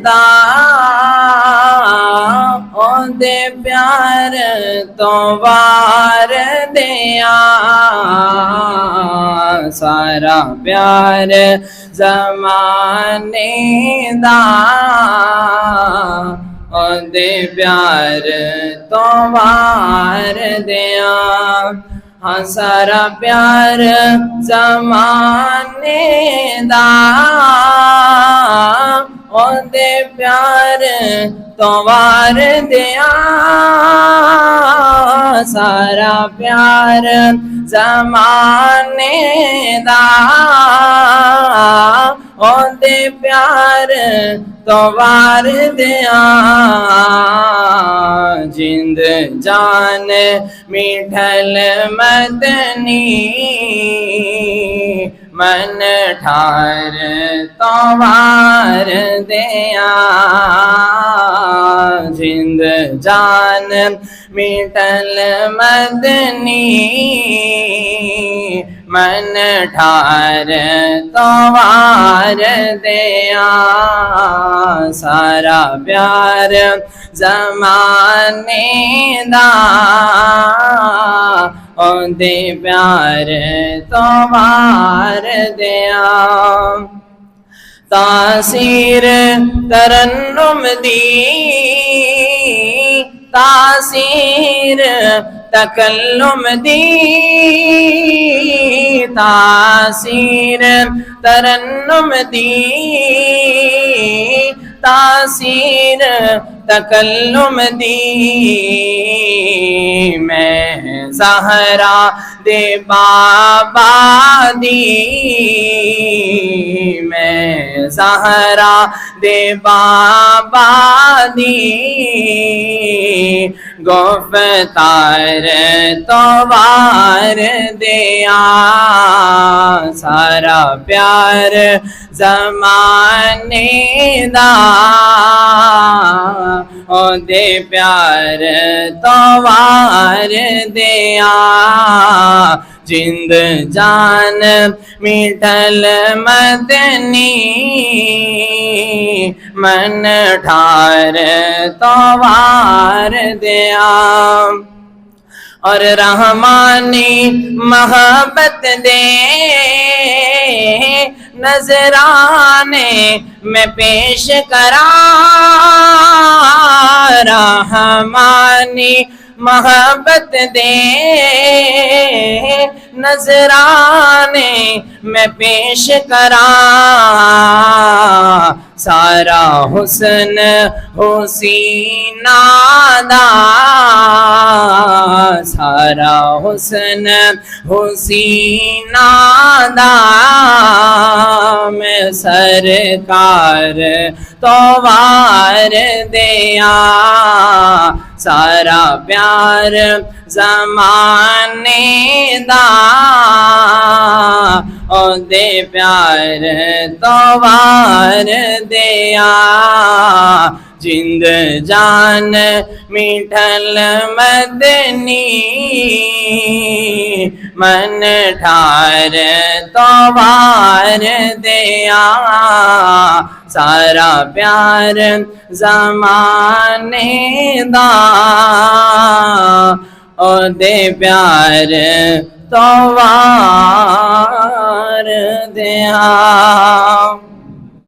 दा ओदे प्यार तो वार दिया सारा प्यार ज़माने दा ओदे प्यार तो वार दिया हाँ सारा प्यार ज़माने दा ओदे प्यार तो वार दिया सारा प्यार ज़माने दा ओदे प्यार तो वार दिया जिंद जान मिठल मदनी मन ठार तो वार दिया जिंद जान मिठल मदनी मन ठार तो वार दिया सारा प्यार ज़माने दा ओदे प्यार तो वार दिया तासीर तरन्नुम दी तासीर तकल्लुम दी तासीर तरन्नुम दी तासीर तकल्लुम दी मैं ज़हरा दे बाबा दी मैं ज़हरा दे बाबा दी गुफ्तार तो वार दिया सारा प्यार ज़माने दा ओदे प्यार तो वार दिया जिंद जान मिठल मदनी मन ठार तो वार दिया और रहमानी मोहब्बत दे नजराने में पेश करा रहमानी मोहब्बत दे नजराने में पेश करा सारा हुस्न हुसीना दा सारा हुस्न हुसीना दा मैं सरकार तो वार दिया सारा प्यार ज़माने दा ओदे प्यार तो वार दिया जिंद जान मिठल मदनी मन ठार तो वार दिया सारा प्यार ज़माने दा ओदे प्यार तो वार दिया।